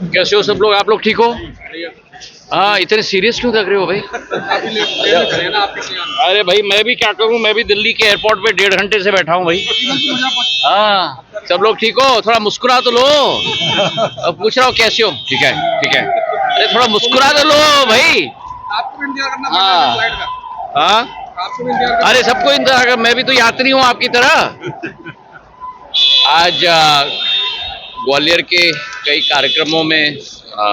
कैसे हो सब लोग? आप लोग ठीक हो? हाँ, इतने सीरियस क्यों लग रहे हो भाई? अरे भाई, मैं भी क्या करूं, मैं भी दिल्ली के एयरपोर्ट पे 1.5 घंटे से बैठा हूं भाई। हाँ, सब लोग ठीक हो? थोड़ा मुस्कुरा तो लो। अब पूछ रहा हूँ कैसे हो? ठीक है, ठीक है। अरे थोड़ा मुस्कुरा तो लो भाई। आपको भी इंतजार करना पड़ेगा हाँ फ्लाइट का। हाँ, आपको भी इंतजार करना अरे सबको इंतजार कर, मैं भी तो यात्री हूँ आपकी तरह। आज ग्वालियर के कई कार्यक्रमों में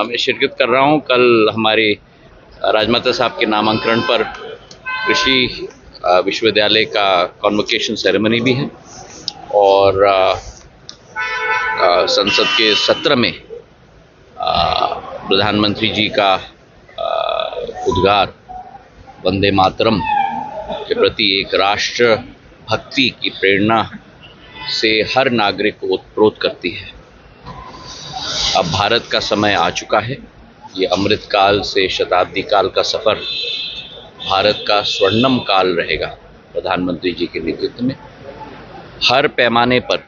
मैं शिरकत कर रहा हूँ। कल हमारे राजमाता साहब के नामांकन पर कृषि विश्वविद्यालय का कॉन्वोकेशन सेरेमनी भी है और संसद के सत्र में प्रधानमंत्री जी का उद्गार वंदे मातरम के प्रति एक राष्ट्र भक्ति की प्रेरणा से हर नागरिक को ओतप्रोत करती है। अब भारत का समय आ चुका है। ये अमृत काल से शताब्दी काल का सफ़र भारत का स्वर्णिम काल रहेगा। प्रधानमंत्री जी के नेतृत्व में हर पैमाने पर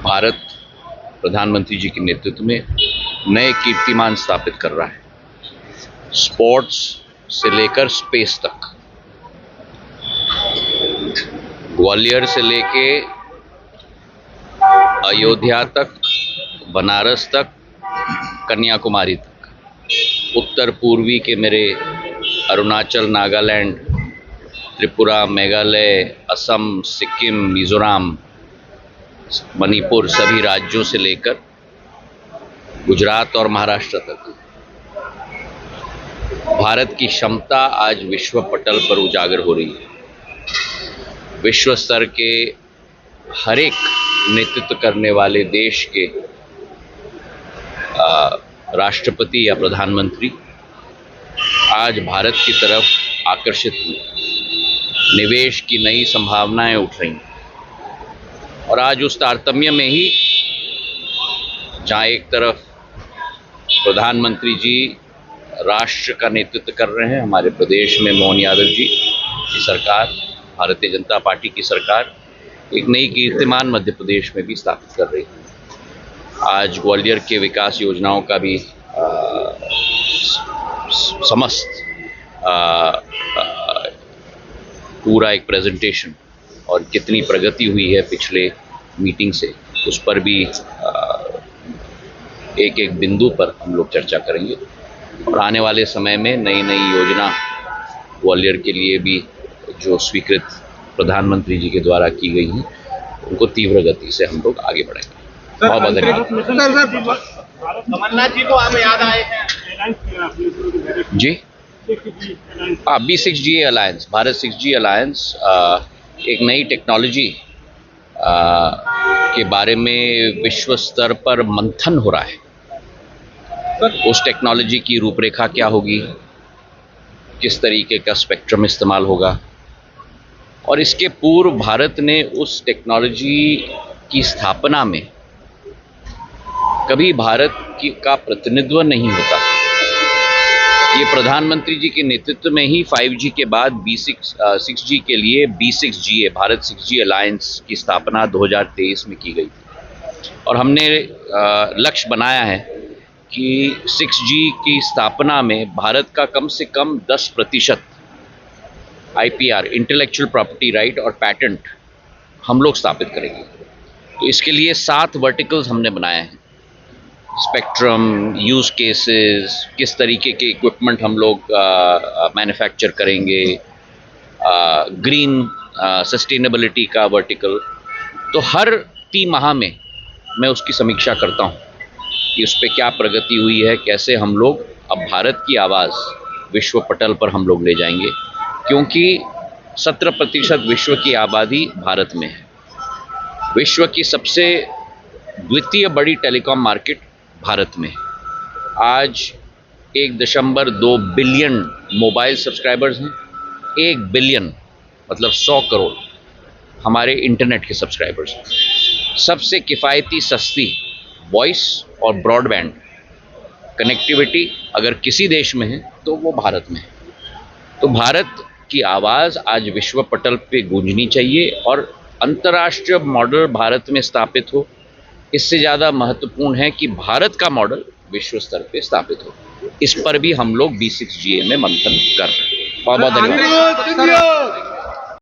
भारत प्रधानमंत्री जी के नेतृत्व में नए कीर्तिमान स्थापित कर रहा है। स्पोर्ट्स से लेकर स्पेस तक, ग्वालियर से लेके अयोध्या तक, बनारस तक, कन्याकुमारी तक, उत्तर पूर्वी के मेरे अरुणाचल, नागालैंड, त्रिपुरा, मेघालय, असम, सिक्किम, मिज़ोरम, मणिपुर, सभी राज्यों से लेकर गुजरात और महाराष्ट्र तक भारत की क्षमता आज विश्व पटल पर उजागर हो रही है। विश्व स्तर के हर एक नेतृत्व करने वाले देश के राष्ट्रपति या प्रधानमंत्री आज भारत की तरफ आकर्षित हुए। निवेश की नई संभावनाएं उठ रही हैं और आज उस तारतम्य में ही जहाँ एक तरफ प्रधानमंत्री जी राष्ट्र का नेतृत्व कर रहे हैं, हमारे प्रदेश में मोहन यादव जी की सरकार, भारतीय जनता पार्टी की सरकार एक नई कीर्तिमान मध्य प्रदेश में भी स्थापित कर रही है। आज ग्वालियर के विकास योजनाओं का भी समस्त पूरा एक प्रेजेंटेशन और कितनी प्रगति हुई है पिछले मीटिंग से, उस पर भी एक एक बिंदु पर हम लोग चर्चा करेंगे और आने वाले समय में नई नई योजना ग्वालियर के लिए भी जो स्वीकृत प्रधानमंत्री जी के द्वारा की गई हैं उनको तीव्र गति से हम लोग आगे बढ़ेंगे। बहुत बहुत धन्यवाद। कमलनाथ जी को आप याद आए हैं जी हाँ, B6G alliance, Bharat 6G alliance एक नई टेक्नोलॉजी के बारे में विश्व स्तर पर मंथन हो रहा है। उस टेक्नोलॉजी की रूपरेखा क्या होगी, किस तरीके का स्पेक्ट्रम इस्तेमाल होगा, और इसके पूर्व भारत ने उस टेक्नोलॉजी की स्थापना में कभी भारत का प्रतिनिधित्व नहीं होता। ये प्रधानमंत्री जी के नेतृत्व में ही 5G के बाद 6G के लिए B6GA भारत 6G अलायंस की स्थापना 2023 में की गई थी और हमने लक्ष्य बनाया है कि 6G की स्थापना में भारत का कम से कम 10% IPR इंटेलेक्चुअल प्रॉपर्टी राइट और पैटेंट हम लोग स्थापित करेंगे। तो इसके लिए 7 वर्टिकल्स हमने बनाए हैं। स्पेक्ट्रम, यूज़ केसेस, किस तरीके के इक्विपमेंट हम लोग मैन्युफैक्चर करेंगे, ग्रीन सस्टेनेबिलिटी का वर्टिकल। तो हर 3 माह में मैं उसकी समीक्षा करता हूँ कि उस पर क्या प्रगति हुई है, कैसे हम लोग अब भारत की आवाज़ विश्व पटल पर हम लोग ले जाएंगे, क्योंकि 17% विश्व की आबादी भारत में है। विश्व की सबसे द्वितीय बड़ी टेलीकॉम मार्केट भारत में है। आज 1.2 बिलियन मोबाइल सब्सक्राइबर्स हैं। 1 बिलियन मतलब 100 करोड़ हमारे इंटरनेट के सब्सक्राइबर्स हैं। सबसे किफ़ायती सस्ती वॉइस और ब्रॉडबैंड कनेक्टिविटी अगर किसी देश में है तो वो भारत में है। तो भारत की आवाज़ आज विश्व पटल पे गूंजनी चाहिए और अंतर्राष्ट्रीय मॉडल भारत में स्थापित हो, इससे ज़्यादा महत्वपूर्ण है कि भारत का मॉडल विश्व स्तर पे स्थापित हो। इस पर भी हम लोग B6GA में मंथन कर रहे हैं। बहुत बहुत धन्यवाद।